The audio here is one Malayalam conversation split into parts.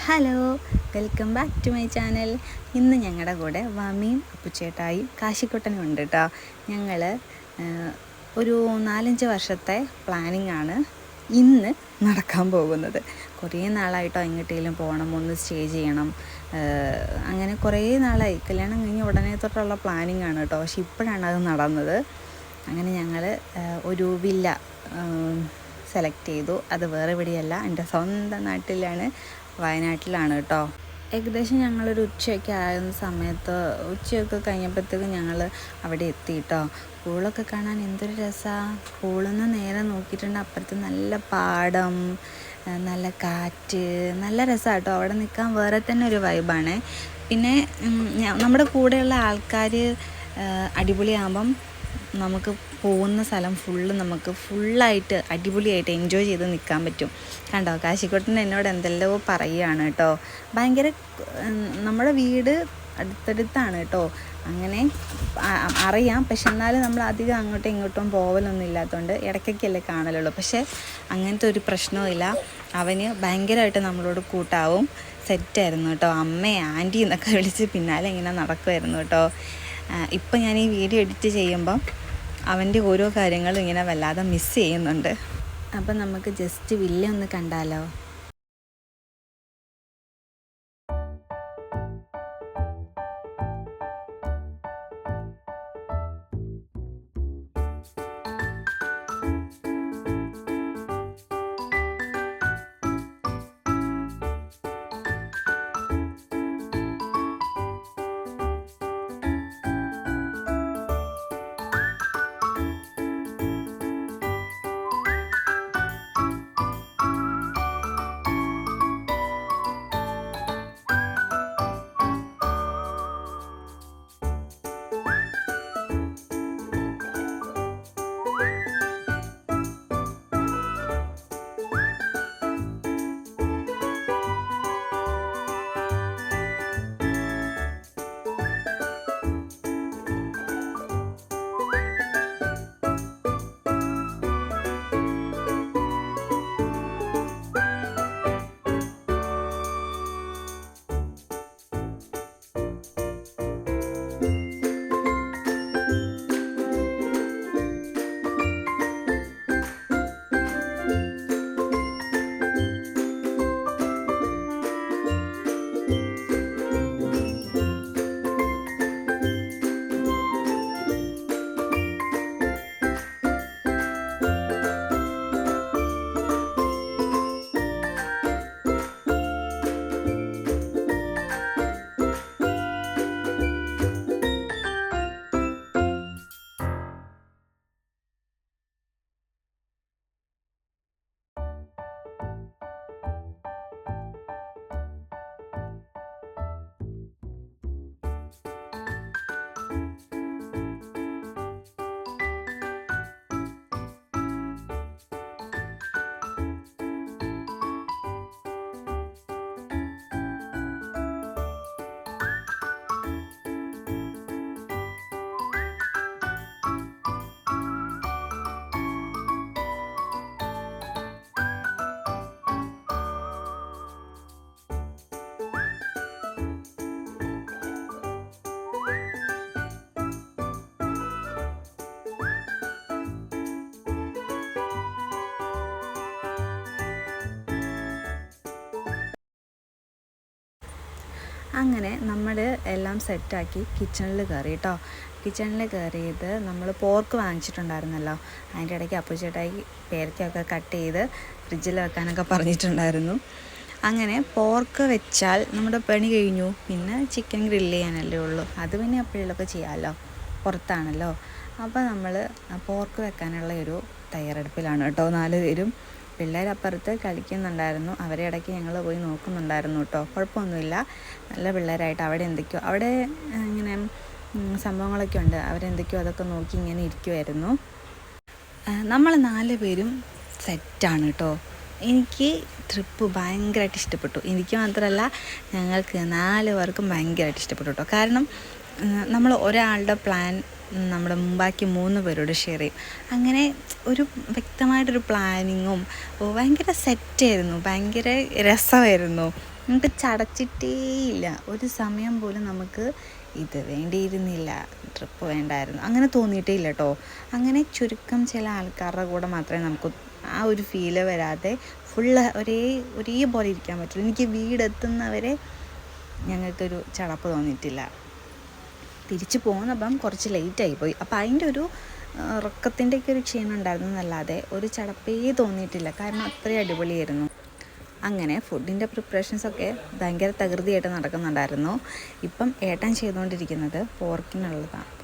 Hello, welcome back to my channel. ഇന്ന് ഞങ്ങളുടെ കൂടെ വമിയും അപ്പുച്ചേട്ടായും കാശിക്കുട്ടനും ഉണ്ട് കേട്ടോ. ഞങ്ങൾ ഒരു 4-5 വർഷത്തെ പ്ലാനിങ് ആണ് ഇന്ന് നടക്കാൻ പോകുന്നത്. കുറേ നാളായിട്ടോ എങ്ങോട്ടെങ്കിലും പോകണം, ഒന്ന് സ്റ്റേ ചെയ്യണം, അങ്ങനെ കുറേ നാളായി. കല്യാണം കഴിഞ്ഞ് ഉടനെ തൊട്ടുള്ള പ്ലാനിങ് ആണ് കേട്ടോ. പക്ഷെ ഇപ്പോഴാണ് അത് നടന്നത്. അങ്ങനെ ഞങ്ങൾ ഒരു വില്ല സെലക്ട് ചെയ്തു. അത് വേറെ എവിടെയല്ല, എൻ്റെ സ്വന്തം നാട്ടിലാണ്, വയനാട്ടിലാണ് കേട്ടോ. ഏകദേശം ഞങ്ങളൊരു ഉച്ചയൊക്കെ ആകുന്ന സമയത്ത്, ഉച്ചയൊക്കെ കഴിഞ്ഞപ്പോഴത്തേക്കും ഞങ്ങൾ അവിടെ എത്തി കേട്ടോ. പൂളൊക്കെ കാണാൻ എന്തൊരു രസമാണ്. പൂളിൽ നിന്ന് നേരെ നോക്കിയിട്ടുണ്ട് അപ്പുറത്ത് നല്ല പാടം, നല്ല കാറ്റ്, നല്ല രസമാണ് കേട്ടോ. അവിടെ നിൽക്കാൻ വേറെ തന്നെ ഒരു വൈബാണ്. പിന്നെ നമ്മുടെ കൂടെയുള്ള ആൾക്കാർ അടിപൊളിയാകുമ്പം നമുക്ക് പോകുന്ന സ്ഥലം നമുക്ക് ഫുള്ളായിട്ട് അടിപൊളിയായിട്ട് എൻജോയ് ചെയ്ത് നിൽക്കാൻ പറ്റും. കണ്ടോ, കാശിക്കോട്ടൻ എന്നോട് എന്തെല്ലോ പറയുകയാണ് കേട്ടോ. ഭയങ്കര നമ്മുടെ വീട് അടുത്തടുത്താണ് കേട്ടോ. അങ്ങനെ അറിയാം, പക്ഷെ എന്നാലും നമ്മൾ അധികം അങ്ങോട്ടും ഇങ്ങോട്ടും പോകലൊന്നും ഇല്ലാത്തതുകൊണ്ട് ഇടയ്ക്കൊക്കെയല്ലേ കാണലുള്ളൂ. പക്ഷേ അങ്ങനത്തെ ഒരു പ്രശ്നവുമില്ല. അവന് ഭയങ്കരമായിട്ട് നമ്മളോട് കൂട്ടാവും. സെറ്റായിരുന്നു കേട്ടോ. അമ്മേ ആൻറ്റി എന്നൊക്കെ വിളിച്ച് പിന്നാലെ ഇങ്ങനെ നടക്കുമായിരുന്നു കേട്ടോ. ഇപ്പം ഞാൻ ഈ വീഡിയോ എഡിറ്റ് ചെയ്യുമ്പം അവൻ്റെ ഓരോ കാര്യങ്ങളും ഇങ്ങനെ വല്ലാതെ മിസ് ചെയ്യുന്നുണ്ട്. അപ്പം നമുക്ക് ജസ്റ്റ് വില്ല ഒന്ന് കണ്ടാലോ. അങ്ങനെ നമ്മൾ എല്ലാം സെറ്റാക്കി കിച്ചണിൽ കയറി കേട്ടോ. കിച്ചണിൽ കയറിയത് നമ്മൾ പോർക്ക് വാങ്ങിച്ചിട്ടുണ്ടായിരുന്നല്ലോ. അതിൻ്റെ ഇടയ്ക്ക് അപ്പുച്ചേട്ടായി പേരയ്ക്കൊക്കെ കട്ട് ചെയ്ത് ഫ്രിഡ്ജിൽ വെക്കാനൊക്കെ പറഞ്ഞിട്ടുണ്ടായിരുന്നു. അങ്ങനെ പോർക്ക് വെച്ചാൽ നമ്മുടെ പണി കഴിഞ്ഞു. പിന്നെ ചിക്കൻ ഗ്രില്ല് ചെയ്യാനല്ലേ ഉള്ളൂ. അത് പിന്നെ എപ്പോഴെങ്കിലുമൊക്കെ ചെയ്യാമല്ലോ, പുറത്താണല്ലോ. അപ്പോൾ നമ്മൾ പോർക്ക് വെക്കാനുള്ള ഒരു തയ്യാറെടുപ്പിലാണ് കേട്ടോ 4 പേരും. പിള്ളേരപ്പുറത്ത് കളിക്കുന്നുണ്ടായിരുന്നു. അവരെ ഇടയ്ക്ക് ഞങ്ങൾ പോയി നോക്കുന്നുണ്ടായിരുന്നു കേട്ടോ. കുഴപ്പമൊന്നുമില്ല, നല്ല പിള്ളേരായിട്ട്. അവിടെ ഇങ്ങനെ സംഭവങ്ങളൊക്കെ ഉണ്ട്. അവരെന്തൊക്കെയോ അതൊക്കെ നോക്കി ഇങ്ങനെ ഇരിക്കുമായിരുന്നു. നമ്മൾ 4 പേരും സെറ്റാണ് കേട്ടോ. എനിക്ക് ട്രിപ്പ് ഭയങ്കരമായിട്ട് ഇഷ്ടപ്പെട്ടു. എനിക്ക് മാത്രമല്ല, ഞങ്ങൾക്ക് 4 പേർക്കും ഭയങ്കരമായിട്ട് ഇഷ്ടപ്പെട്ടു കേട്ടോ. കാരണം നമ്മൾ ഒരാളുടെ പ്ലാൻ നമ്മുടെ ബാക്കി 3 പേരോട് ഷെയർ ചെയ്യും. അങ്ങനെ ഒരു വ്യക്തമായിട്ടൊരു പ്ലാനിങ്ങും ഭയങ്കര സെറ്റായിരുന്നു, ഭയങ്കര രസമായിരുന്നു. നമുക്ക് ചടച്ചിട്ടേയില്ല. ഒരു സമയം പോലും നമുക്ക് ഇത് വേണ്ടിയിരുന്നില്ല, ട്രിപ്പ് വേണ്ടായിരുന്നു അങ്ങനെ തോന്നിയിട്ടേ ഇല്ല കേട്ടോ. അങ്ങനെ ചുരുക്കം ചില ആൾക്കാരുടെ കൂടെ മാത്രമേ നമുക്ക് ആ ഒരു ഫീല് വരാതെ ഫുള്ള് ഒരേപോലെ ഇരിക്കാൻ പറ്റുള്ളൂ. എനിക്ക് വീടെത്തുന്നവരെ ഞങ്ങൾക്കൊരു ചടപ്പ് തോന്നിയിട്ടില്ല. തിരിച്ച് പോകുന്നപ്പം കുറച്ച് ലേറ്റായി പോയി. അപ്പോൾ അതിൻ്റെ ഒരു ഉറക്കത്തിൻ്റെയൊക്കെ ഒരു ക്ഷീണം ഉണ്ടായിരുന്നു എന്നല്ലാതെ ഒരു ചടപ്പേ തോന്നിയിട്ടില്ല. കാരണം അത്രയും അടിപൊളിയായിരുന്നു. അങ്ങനെ ഫുഡിൻ്റെ പ്രിപ്പറേഷൻസൊക്കെ ഭയങ്കര തകൃതിയായിട്ട് നടക്കുന്നുണ്ടായിരുന്നു. ഇപ്പം ഏട്ടൻ ചെയ്തുകൊണ്ടിരിക്കുന്നത്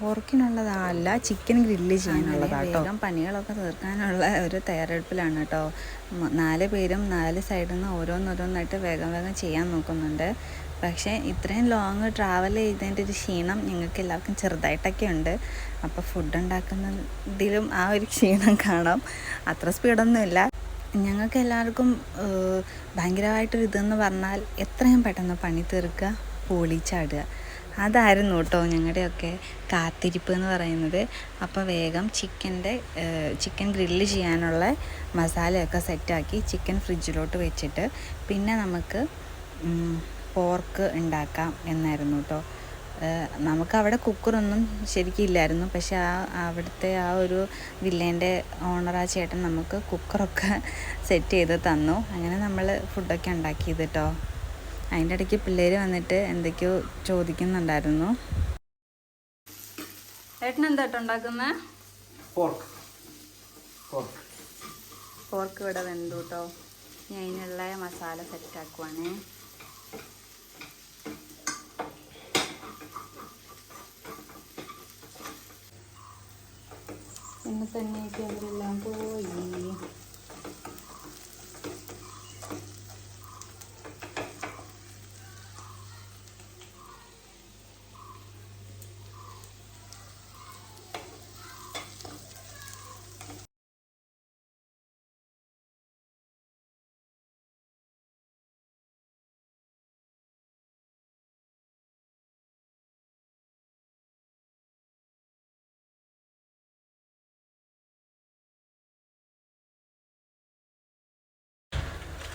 പോർക്കിനുള്ളതല്ല, ചിക്കൻ ഗ്രില്ല് ചെയ്യാനുള്ളതാണ് കേട്ടോ. വേഗം പണികളൊക്കെ തീർക്കാനുള്ള ഒരു തയ്യാറെടുപ്പിലാണ് കേട്ടോ. 4 പേരും 4 സൈഡിൽ നിന്ന് ഓരോന്നോരോന്നായിട്ട് വേഗം ചെയ്യാൻ നോക്കുന്നുണ്ട്. പക്ഷേ ഇത്രയും ലോങ് ട്രാവൽ ചെയ്തതിൻ്റെ ഒരു ക്ഷീണം ഞങ്ങൾക്ക് എല്ലാവർക്കും ചെറുതായിട്ടൊക്കെ ഉണ്ട്. അപ്പോൾ ഫുഡ് ഉണ്ടാക്കുന്നതിലും ആ ഒരു ക്ഷീണം കാണാം. അത്ര സ്പീഡൊന്നുമില്ല. ഞങ്ങൾക്ക് എല്ലാവർക്കും ഭയങ്കരമായിട്ടൊരു ഇതെന്ന് പറഞ്ഞാൽ എത്രയും പെട്ടെന്ന് പണി തീർക്കുക, പൊളിച്ചാടുക. അതായിരുന്നു കേട്ടോ ഞങ്ങളുടെയൊക്കെ കാത്തിരിപ്പ് എന്ന് പറയുന്നത്. അപ്പോൾ വേഗം ചിക്കൻ ഗ്രില്ല് ചെയ്യാനുള്ള മസാലയൊക്കെ സെറ്റാക്കി ചിക്കൻ ഫ്രിഡ്ജിലോട്ട് വെച്ചിട്ട് പിന്നെ നമുക്ക് പോർക്ക് ഉണ്ടാക്കാം എന്നായിരുന്നു കേട്ടോ. നമുക്കവിടെ കുക്കറൊന്നും ശരിക്കും ഇല്ലായിരുന്നു. പക്ഷെ അവിടുത്തെ ആ ഒരു വില്ലേൻ്റെ ഓണർ, ആ ചേട്ടൻ നമുക്ക് കുക്കറൊക്കെ സെറ്റ് ചെയ്ത് തന്നു. അങ്ങനെ നമ്മൾ ഫുഡൊക്കെ ഉണ്ടാക്കിയത് കേട്ടോ. അതിൻ്റെ ഇടയ്ക്ക് പിള്ളേർ വന്നിട്ട് എന്തൊക്കെയോ ചോദിക്കുന്നുണ്ടായിരുന്നു. ഏട്ടൻ എന്താ കേട്ടോ ഉണ്ടാക്കുന്നത്? പോർക്ക് ഇവിടെ വെന്തു കേട്ടോ. ഞാൻ അതിനുള്ള മസാല സെറ്റാക്കുവാണേ. എന്നെ തന്നെയായിട്ട് അവരെല്ലാം പോയി.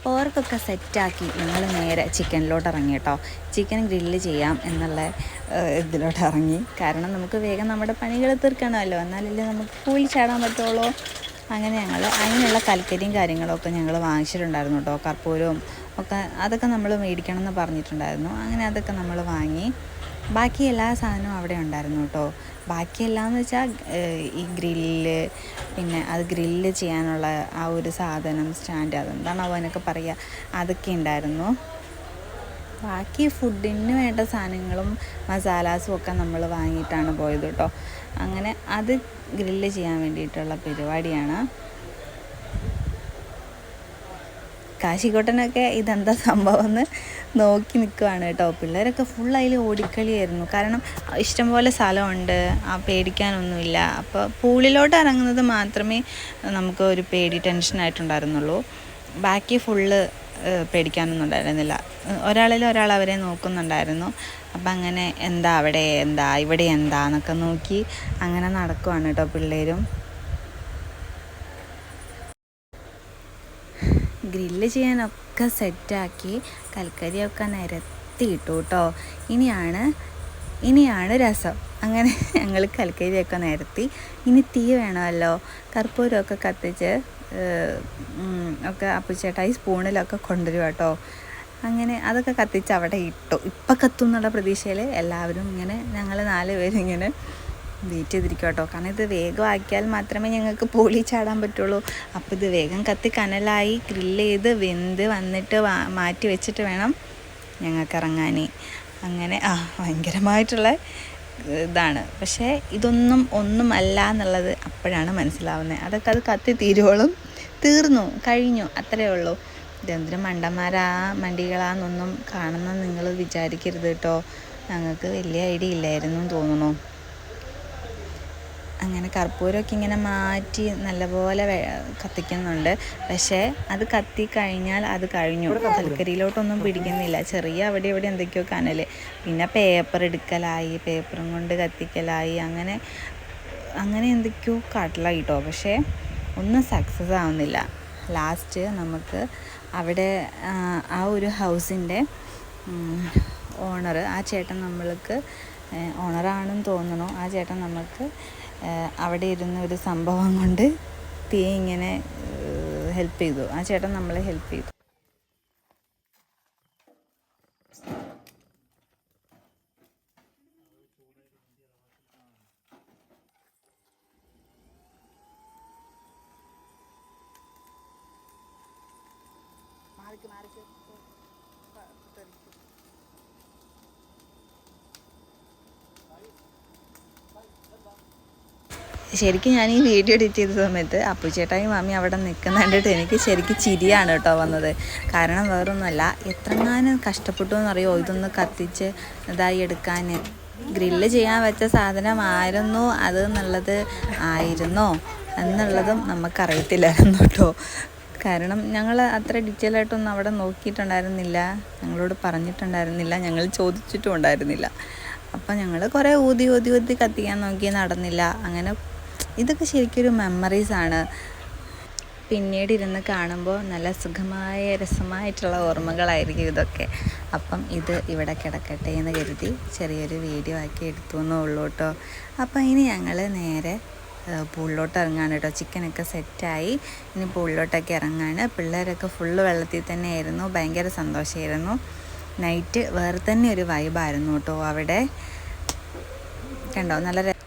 പോർക്കൊക്കെ സെറ്റാക്കി ഞങ്ങൾ നേരെ ചിക്കനിലോട്ട് ഇറങ്ങി കേട്ടോ. ചിക്കൻ ഗ്രില്ല് ചെയ്യാം എന്നുള്ള ഇതിലോട്ട് ഇറങ്ങി. കാരണം നമുക്ക് വേഗം നമ്മുടെ പണികൾ തീർക്കണമല്ലോ, എന്നാലല്ലേ നമുക്ക് കൂലി ചാടാൻ പറ്റുള്ളൂ. അങ്ങനെ ഞങ്ങൾ അതിനുള്ള കൽക്കരിയും കാര്യങ്ങളൊക്കെ ഞങ്ങൾ വാങ്ങിച്ചിട്ടുണ്ടായിരുന്നു കേട്ടോ. കർപ്പൂരവും ഒക്കെ അതൊക്കെ നമ്മൾ മേടിക്കണം എന്ന് പറഞ്ഞിട്ടുണ്ടായിരുന്നു. അങ്ങനെ അതൊക്കെ നമ്മൾ വാങ്ങി. ബാക്കി എല്ലാ സാധനവും അവിടെ ഉണ്ടായിരുന്നു കേട്ടോ. ബാക്കിയെല്ലാം വെച്ചാൽ ഈ ഗ്രില്ല്, പിന്നെ അത് ഗ്രില്ല് ചെയ്യാനുള്ള ആ ഒരു സാധനം, സ്റ്റാൻഡ്, അതെന്താണ് അതിനൊക്കെ പറയുക, അതൊക്കെ ഉണ്ടായിരുന്നു. ബാക്കി ഫുഡിന് വേണ്ട സാധനങ്ങളും മസാലാസും ഒക്കെ നമ്മൾ വാങ്ങിയിട്ടാണ് പോയത് കേട്ടോ. അങ്ങനെ അത് ഗ്രില്ല് ചെയ്യാൻ വേണ്ടിയിട്ടുള്ള പരിപാടിയാണ്. കാശിക്കോട്ടനൊക്കെ ഇതെന്താ സംഭവം എന്ന് നോക്കി നിൽക്കുകയാണ് കേട്ടോ. പിള്ളേരൊക്കെ ഫുൾ അതിൽ ഓടിക്കളിയായിരുന്നു. കാരണം ഇഷ്ടംപോലെ സ്ഥലമുണ്ട്, പേടിക്കാനൊന്നുമില്ല. അപ്പോൾ പൂളിലോട്ട് ഇറങ്ങുന്നത് മാത്രമേ നമുക്ക് ഒരു പേടി ടെൻഷനായിട്ടുണ്ടായിരുന്നുള്ളൂ. ബാക്കി ഫുള്ള് പേടിക്കാനൊന്നും ഉണ്ടായിരുന്നില്ല. ഒരാൾ അവരെ നോക്കുന്നുണ്ടായിരുന്നു. അപ്പം അങ്ങനെ എന്താ അവിടെ എന്താ ഇവിടെ എന്താ എന്നൊക്കെ നോക്കി അങ്ങനെ നടക്കുവാണ് കേട്ടോ പിള്ളേരും. ഗ്രില്ല് ചെയ്യാനൊക്കെ സെറ്റാക്കി കൽക്കരിയൊക്കെ നിരത്തിയിട്ടു കേട്ടോ. ഇനിയാണ് രസം. അങ്ങനെ ഞങ്ങൾ കൽക്കരിയൊക്കെ നിരത്തി. ഇനി തീ വേണമല്ലോ. കർപ്പൂരമൊക്കെ കത്തിച്ച് ഒക്കെ അപ്പുച്ചേട്ടായി സ്പൂണിലൊക്കെ കൊണ്ടുവരും കേട്ടോ. അങ്ങനെ അതൊക്കെ കത്തിച്ച് അവിടെ ഇട്ടു. ഇപ്പം കത്തും എന്നുള്ള പ്രതീക്ഷയിൽ എല്ലാവരും ഇങ്ങനെ ഞങ്ങൾ 4 പേരും ഇങ്ങനെ വെയിറ്റ് ചെയ്തിരിക്കും കേട്ടോ. കാരണം ഇത് വേഗമാക്കിയാൽ മാത്രമേ ഞങ്ങൾക്ക് പൂളി ചാടാൻ പറ്റുള്ളൂ. അപ്പോൾ ഇത് വേഗം കത്തി കനലായി ഗ്രില്ല് ചെയ്ത് വെന്ത് വന്നിട്ട് മാറ്റി വെച്ചിട്ട് വേണം ഞങ്ങൾക്ക് ഇറങ്ങാൻ. അങ്ങനെ ഭയങ്കരമായിട്ടുള്ള ഇതാണ്. പക്ഷേ ഇതൊന്നും ഒന്നുമല്ല എന്നുള്ളത് അപ്പോഴാണ് മനസ്സിലാവുന്നത്. അതൊക്കെ അത് കത്തി തീരുവോളും കഴിഞ്ഞു അത്രയേ ഉള്ളൂ. ഇതെന്തൊരു മണ്ടികളാന്നൊന്നും കാണുന്ന നിങ്ങൾ വിചാരിക്കരുത് കേട്ടോ. ഞങ്ങൾക്ക് വലിയ ഐഡിയ ഇല്ലായിരുന്നു തോന്നുന്നു. അങ്ങനെ കർപ്പൂരമൊക്കെ ഇങ്ങനെ മാറ്റി നല്ലപോലെ കത്തിക്കുന്നുണ്ട്. പക്ഷേ അത് കത്തിക്കഴിഞ്ഞാൽ അത് കഴിഞ്ഞു. കൽക്കരിയിലോട്ടൊന്നും പിടിക്കുന്നില്ല. ചെറിയ അവിടെ ഇവിടെ എന്തൊക്കെയോ കനൽ. പിന്നെ പേപ്പർ എടുക്കലായി, പേപ്പറും കൊണ്ട് കത്തിക്കലായി, അങ്ങനെ എന്തൊക്കെയോ കാട്ടിലായിട്ടോ. പക്ഷേ ഒന്നും സക്സസ് ആവുന്നില്ല. ലാസ്റ്റ് നമുക്ക് അവിടെ ആ ഒരു ഹൗസിൻ്റെ ഓണർ, ആ ചേട്ടൻ നമ്മൾക്ക് ഓണറാണെന്ന് തോന്നുന്നു. ആ ചേട്ടൻ നമുക്ക് അവിടെ ഇരുന്ന ഒരു സംഭവം കൊണ്ട് തീ ഇങ്ങനെ ഹെൽപ്പ് ചെയ്തു. ആ ചേട്ടൻ നമ്മളെ ഹെൽപ്പ് ചെയ്തു. ശരിക്കും ഞാൻ ഈ വീഡിയോ എഡിറ്റ് ചെയ്ത സമയത്ത് അപ്പുചേട്ടായും മാമി അവിടെ നിൽക്കുന്ന കണ്ടിട്ട് എനിക്ക് ശരിക്കും ചിരിയാണ് കേട്ടോ വന്നത്. കാരണം വേറൊന്നുമല്ല, എത്രങ്ങാനും കഷ്ടപ്പെട്ടു എന്നറിയോ ഇതൊന്ന് കത്തിച്ച് ഇതായി എടുക്കാൻ. ഗ്രില്ല് ചെയ്യാൻ വെച്ച സാധനമായിരുന്നോ അത് എന്നുള്ളതും നമുക്കറിയത്തില്ലായിരുന്നു കേട്ടോ. കാരണം ഞങ്ങൾ അത്ര ഡീറ്റെയിൽ ആയിട്ടൊന്നും അവിടെ നോക്കിയിട്ടുണ്ടായിരുന്നില്ല, ഞങ്ങളോട് പറഞ്ഞിട്ടുണ്ടായിരുന്നില്ല, ഞങ്ങൾ ചോദിച്ചിട്ടും ഉണ്ടായിരുന്നില്ല. അപ്പം ഞങ്ങൾ കുറേ ഊതി കത്തിക്കാൻ നോക്കി, നടന്നില്ല. അങ്ങനെ ഇതൊക്കെ ശരിക്കൊരു മെമ്മറീസാണ്. പിന്നീട് ഇരുന്ന് കാണുമ്പോൾ നല്ല സുഖമായ രസമായിട്ടുള്ള ഓർമ്മകളായിരിക്കും ഇതൊക്കെ. അപ്പം ഇത് ഇവിടെ കിടക്കട്ടെ എന്ന് കരുതി ചെറിയൊരു വീഡിയോ ആക്കി എടുത്തു എന്നേ ഉള്ളൂ കേട്ടോ. അപ്പം ഇനി ഞങ്ങൾ നേരെ പൂളിലോട്ട് ഇറങ്ങാണ് കേട്ടോ. ചിക്കനൊക്കെ സെറ്റായി, ഇനി പൂളിലോട്ടൊക്കെ ഇറങ്ങാണ്. പിള്ളേരൊക്കെ ഫുള്ള് വെള്ളത്തിൽ തന്നെയായിരുന്നു, ഭയങ്കര സന്തോഷമായിരുന്നു. നൈറ്റ് വേറെ തന്നെ ഒരു വൈബായിരുന്നു കേട്ടോ അവിടെ. കണ്ടോ നല്ല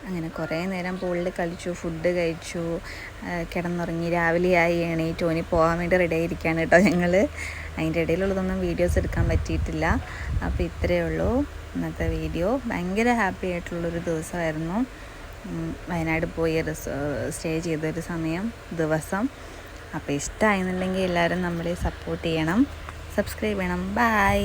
അങ്ങനെ കുറേ നേരം പൂളിൽ കളിച്ചു, ഫുഡ് കഴിച്ചു, കിടന്നുറങ്ങി. രാവിലെയായി എണീറ്റ് ഓനി പോകാൻ വേണ്ടി റെഡി ആയിരിക്കുകയാണ് കേട്ടോ ഞങ്ങൾ. അതിൻ്റെ ഇടയിലുള്ളതൊന്നും വീഡിയോസ് എടുക്കാൻ പറ്റിയിട്ടില്ല. അപ്പോൾ ഇത്രയേ ഉള്ളൂ ഇന്നത്തെ വീഡിയോ. ഭയങ്കര ഹാപ്പി ആയിട്ടുള്ളൊരു ദിവസമായിരുന്നു. വയനാട് പോയി സ്റ്റേ ചെയ്തൊരു ദിവസം. അപ്പോൾ ഇഷ്ടമായിരുന്നുണ്ടെങ്കിൽ എല്ലാവരും നമ്മളെ സപ്പോർട്ട് ചെയ്യണം, സബ്സ്ക്രൈബ് ചെയ്യണം. ബൈ.